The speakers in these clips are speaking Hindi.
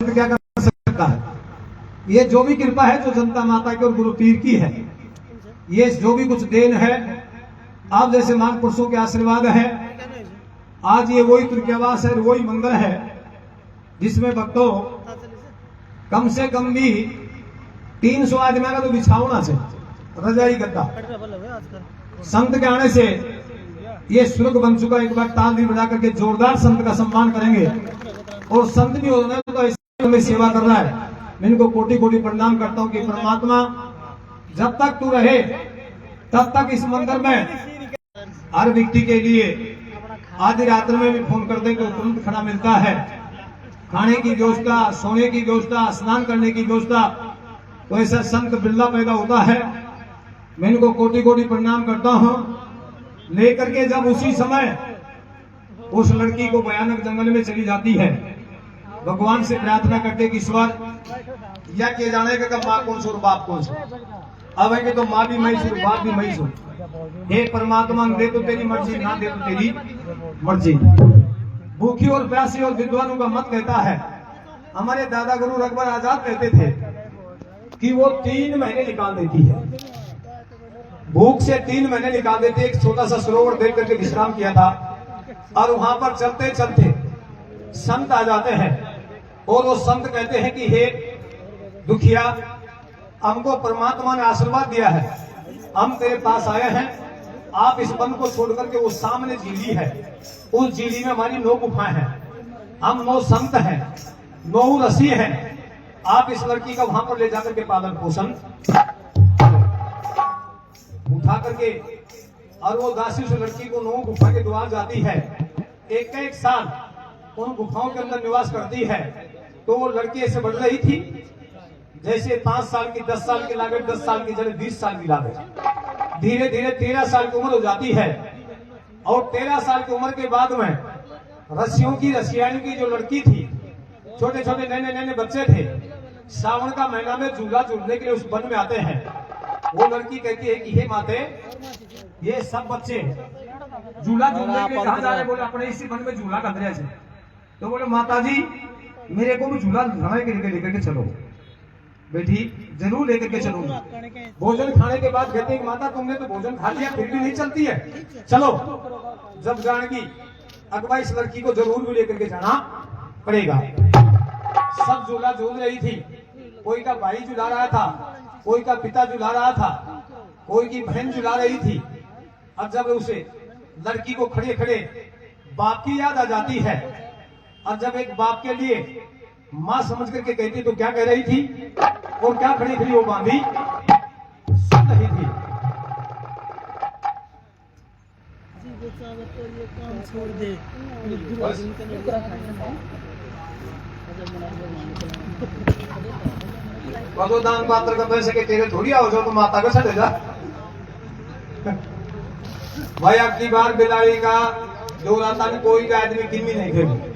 क्या कर सकता है। ये जो भी कृपा है जो जनता माता की और गुरु पीर की है, ये जो भी कुछ देन है, आप जैसे महापुरुषों के आशीर्वाद है। आज ये वही तुर्कियावास है, वही मंदिर है जिसमें भक्तों कम से कम भी 300 आदमी का तो बिछावना से रजाई गद्दा संत के आने से ये स्वर्ग बन चुका। एक बार ताल भी बजा करके जोरदार संत का सम्मान करेंगे। और संत भी होने तो ऐसे में सेवा कर रहा है। मैं इनको कोटि कोटि प्रणाम करता हूँ कि परमात्मा जब तक तू रहे तब तक इस मंदिर में हर व्यक्ति के लिए आधी रात्र में भी फोन कर दे तो तुरंत खाना मिलता है। खाने की व्यवस्था, सोने की व्यवस्था, स्नान करने की व्यवस्था, तो ऐसा संत बिरला पैदा होता है। मैं इनको कोटि कोटि प्रणाम करता हूँ। लेकर के जब उसी समय उस लड़की को भयानक जंगल में चली जाती है, भगवान से प्रार्थना करते कि ईश्वर या किए जाने का माँ कौन सो और बाप कौन सो। अब है कि तो माँ भी मैं सो, बाप भी मैं सो। हे परमात्मा, दे तो तेरी मर्जी, ना दे तो तेरी मर्जी। भूखी और प्यासी और विद्वानों का मत कहता है। हमारे दादा गुरु रघुवर आजाद कहते थे कि वो 3 महीने निकाल देती है, भूख से 3 महीने निकाल देते। एक छोटा सा सरोवर देख करके विश्राम किया था और वहां पर चलते चलते संत आ जाते हैं और वो संत कहते हैं कि हे दुखिया, हमको परमात्मा ने आशीर्वाद दिया है, हम तेरे पास आए हैं। आप इस वन को छोड़ करके वो सामने झीली है, उस झीली में हमारी 9 गुफाएं हैं। हम 9 संत हैं, 9 ऋषि हैं। आप इस लड़की का वहां पर ले जाकर के पालन पोषण उठा करके, और वो दासी उस लड़की को 9 गुफा के द्वार जाती है। एक एक साल उन गुफाओं के अंदर निवास करती है। तो वो लड़की ऐसे बढ़ रही थी जैसे 5 साल की, 10 साल की लागत, 10 साल की जगह 20 साल की लागत। धीरे धीरे 13 साल की उम्र हो जाती है। और 13 साल की उम्र के बाद में रसियों की, रसियाणी की जो लड़की थी, छोटे छोटे नैने नैने बच्चे थे, सावन का महीना में झूला झूलने के लिए उस वन में आते हैं। वो लड़की कहती है कि हे माते, ये सब बच्चे झूला झूलने के लिए कहाँ जा रहे? बोले अपने इसी वन में झूला कर रहे। तो बोले माता जी, मेरे को भी झूला झूलाने के लिए लेकर के चलो। बेटी जरूर लेकर के चलूंगी। भोजन खाने के बाद कहते हैं माता तुमने तो भोजन खा लिया फिर भी नहीं चलती है, चलो। जब जाएंगी अगवा इस लड़की को जरूर भी लेकर के जाना पड़ेगा। सब झूला झूल रही थी। कोई का भाई झूला रहा था, कोई का पिता झूला रहा था, कोई की बहन झूला रही थी। अब जब उसे लड़की को खड़े खड़े बाप की याद आ जाती है, और जब एक बाप के लिए माँ समझ करके कहती तो क्या कह रही थी और क्या खड़ी खड़ी वो बांधी सुन रही थी। दान पात्र का पैसे के तेरे थोड़ी आओ तो माता को छड़े जा। भाई अब की बार बिलाड़ी का जो राता ने कोई का आदमी किमी नहीं खेली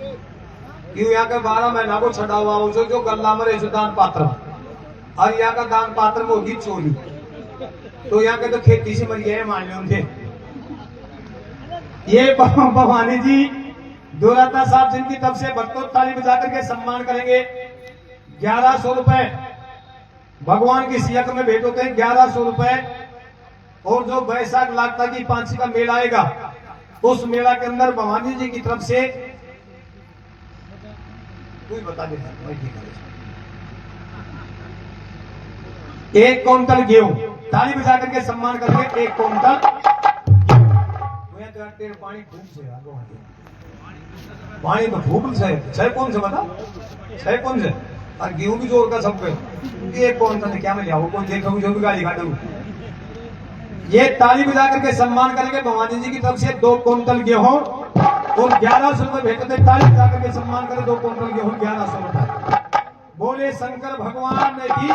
क्यों। यहाँ के 12 महीना को छड़ा हुआ हो जो गल्ला में रहे दान पात्र, और यहाँ का दान पात्र में होगी चोरी। तो यहाँ के तो खेती से मर गए मान लो उनके। ये भवानी जी दोराता साहब जिनकी तब से भक्तों ताली बजा करके सम्मान करेंगे। 1100 रुपए भगवान की सियक में भेंट होते हैं, 1100 रुपए। और जो बैसाख लागता की 5 का मेला आएगा, उस मेला के अंदर भवानी जी की तरफ से बता दे 1 क्विंटल गेहूं ताली बजा करके सम्मान करेंगे। 1 क्विंटल पानी खूब से पानी तो खूब से कौन से बता 6 कौन से, और गेहूं भी जोर का सब पे 1 क्विंटल क्या मिला वो कोई देखो जो भी गाड़ी काटू। ये ताली बजा करके सम्मान करेंगे भवानी जी की तरफ से। 2 क्विंटल गेहूं और 1100 रुपए भेंट दे। ताली बजा करके सम्मान करें। 2 क्विंटल गेहूं 1100 रुपए। बोले शंकर भगवान की।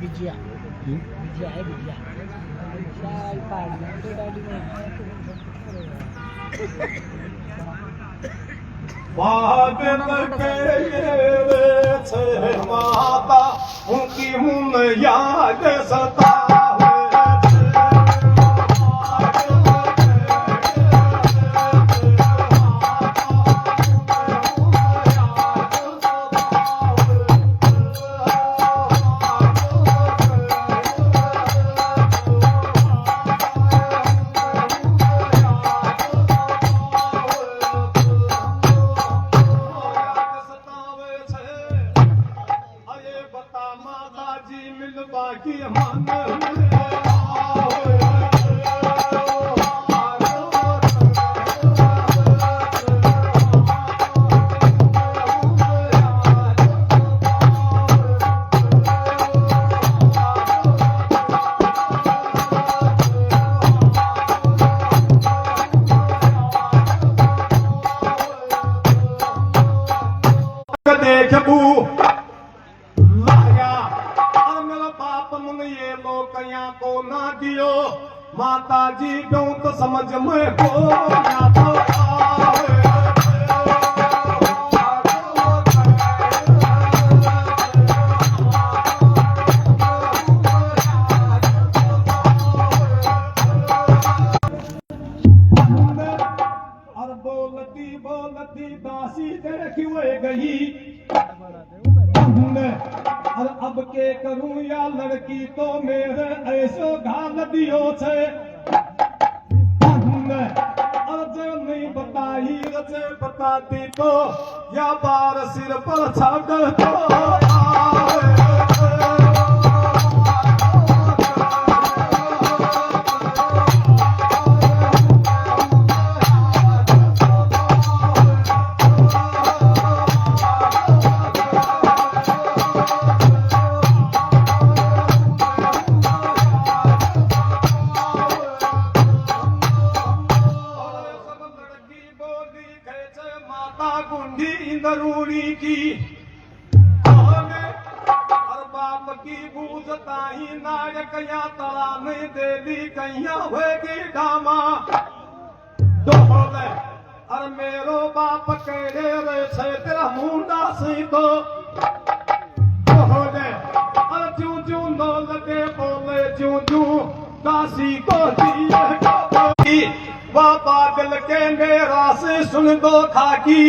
बिजिया बिजिया है बिजिया माता उनकी याद सता माता जी don't समझ में को ना तो आवे। और बोलती बोलती दासी देखी हुए गई, और अब के करूं या लड़की तो मेरे ऐसो घाल दियो छे, और जो नहीं बताई रचे बताती तो या बार सिर पर छाड़ तो इंदरूरी की और बाप की बूझता ही नायक या तला नहीं दे दी कैया होगी डामा डोले, और मेरो बाप कह रे छे तेरा मुंडा सी तो डोले, और चू चू नो लगे बोले चू चू दासी को दिए वह पागल के मेरा से सुन दो खाकी,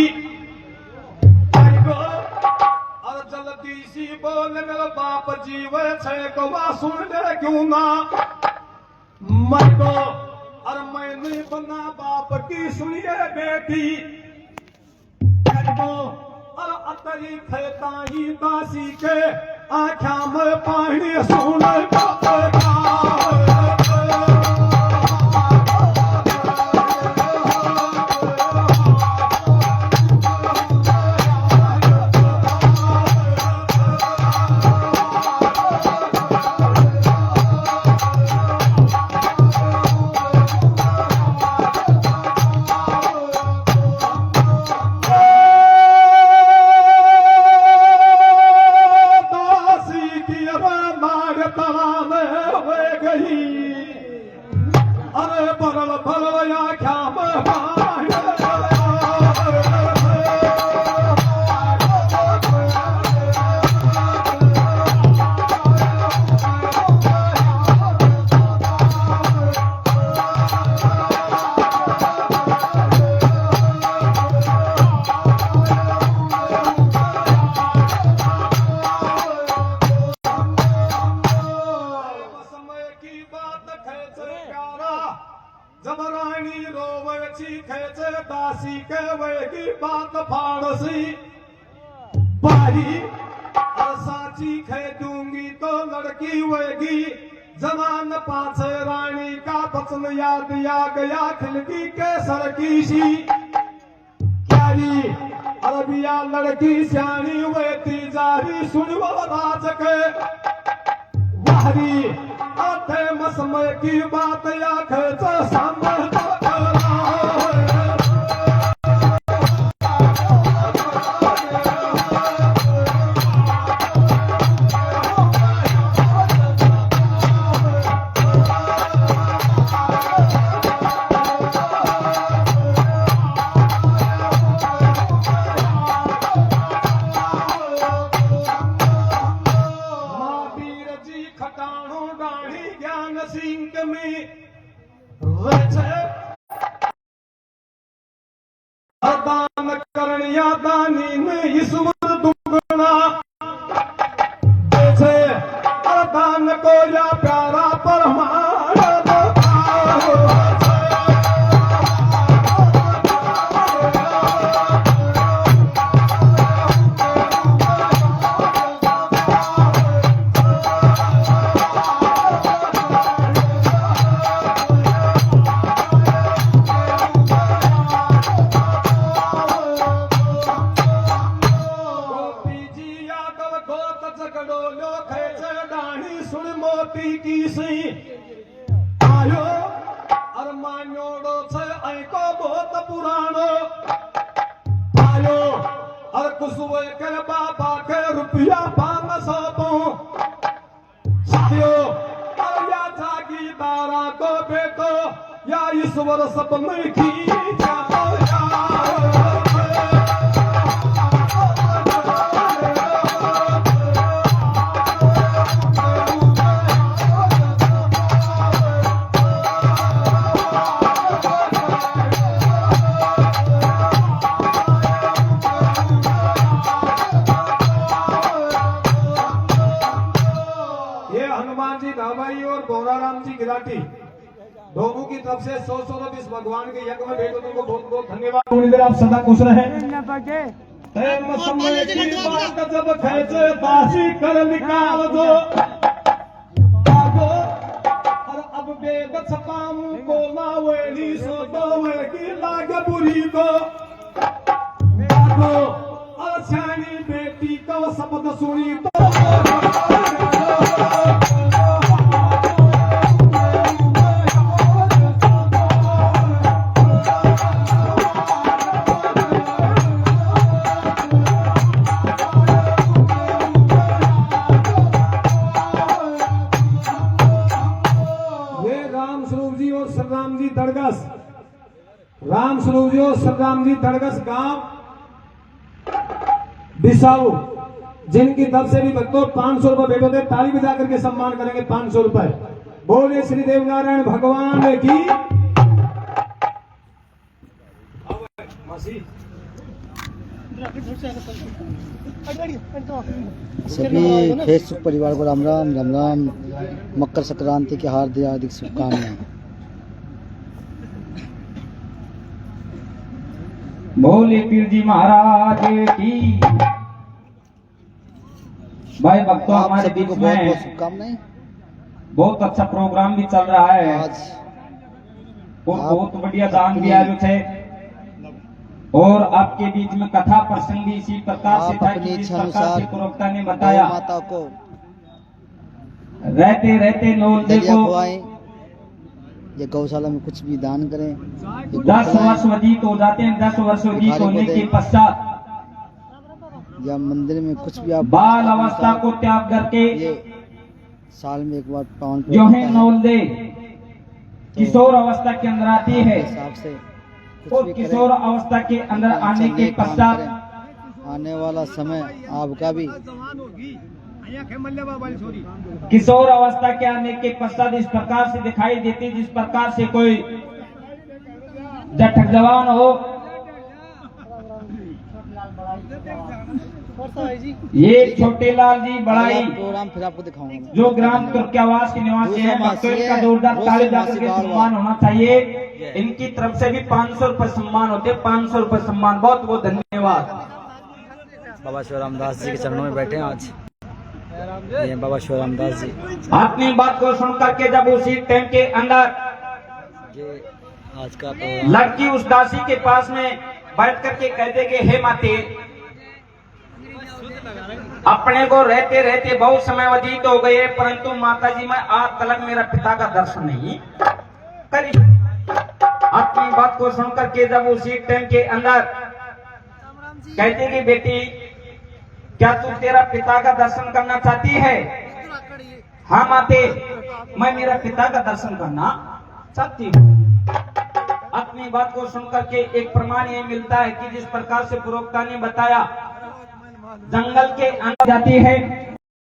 और जल्दी सी बोल मेरा बाप जीव छे कवा सुन ले क्यों ना मैं को, और मैंने बना बाप की सुनिए बेटी को, और अतरी खेता ही दासी के आँखा में पानी सुन जबरानी रोवे खेचे दासी के वेगी बात फाड़सी बारी, और साची खे दूंगी तो लड़की वेगी जवान पाछे रानी का बचन याद आ गया खिलकी के सर की सी क्यारी, अरबिया लड़की सियानी वेती जारी सुनवो राज के वारी, आधे मसमय की बात या खेच सामने दान करनिया दानी में ईश्वर दुगना जैसे दान को या प्यारा परमार की सी आयो और मान्योड़ो छे ऐको बहुत पुरानो आयो और कुसुवे के बाबा के रुपया 500 पो सायो और या जागीदारा को बेटो या ईश्वर सब में खींचा और गौराराम जी गिराटी दोनों की तरफ से 100 रुपए इस भगवान के यज्ञ में भेंट तुमको बहुत बहुत धन्यवाद। थोड़ी देर आप सदा खुश रहे। समय की बात जब खेचे दासी कर निकाल दो और अब वेद छपाऊं को लावेली सो दोवे की लाग बुरी को और छानी बेटी को शब्द सुनी तो राम स्वरूप जी और सरदाम जी दड़गस गांव बिसाऊ जिनकी तरफ से भी भक्तों 500 रुपए भेंट होते, ताली बजा करके सम्मान करेंगे 500 रुपए। बोले श्री देव नारायण भगवान की। सभी फेसबुक परिवार को राम राम राम राम। मकर संक्रांति की हार्दिक हार्दिक शुभकामनाएं। बोले पीर जी महाराज की। भाई भक्तों हमारे बीच में बहुत शुभकामनाएं। बहुत अच्छा प्रोग्राम भी चल रहा है आज और बहुत बढ़िया दान भी आयोजित थे और आपके बीच में कथा प्रसंग भी इसी प्रकार से था कि जिस प्रकार से प्रवक्ता ने बताया माता को रहते रहते नौलदे को ये गौशाला में कुछ भी दान करें। 10 वर्ष व्यतीत हो जाते हैं। 10 वर्ष व्यतीत होने के पश्चात या मंदिर में कुछ भी आप बाल अवस्था को त्याग करके ये साल में एक बार पावन जो है नौलदे किशोर अवस्था के अंदर आती है हिसाब से और किशोर अवस्था के अंदर आने के पश्चात आने वाला समय आपका भी किशोर अवस्था के आने के पश्चात इस प्रकार से दिखाई देती जिस प्रकार से कोई जठक जवान हो। ये छोटे लाल जी बड़ाई प्रोग्राम फिर आपको दिखाऊंगा जो ग्राम तुर्कियावास के निवासी हैं। भक्तों इनका जोरदार ताली जाकर के सम्मान होना चाहिए। इनकी तरफ से भी 500 रुपए सम्मान होते। 500 रुपए सम्मान। बहुत बहुत धन्यवाद। बाबा शिवराम दास जी के चरणों में बैठे हैं आज ये बाबा शिवराम दास जी। अपनी बात को सुन करके जब उसी टाइम के अंदर ये आज का लड़की उस दासी के पास में बैठ करके कह देंगे हे माते अपने को रहते रहते बहुत समय व्यतीत हो गए परंतु माता जी मैं आज तक मेरा पिता का दर्शन नहीं करी। अपनी बात को सुन करके जब उसी टाइम के अंदर कहते कि बेटी क्या तू तेरा पिता का दर्शन करना चाहती है? हाँ माते मैं मेरा पिता का दर्शन करना चाहती हूँ। अपनी बात को सुनकर के एक प्रमाण ये मिलता है कि जिस प्रकार से प्रवक्ता ने बताया जंगल के अंदर जाती है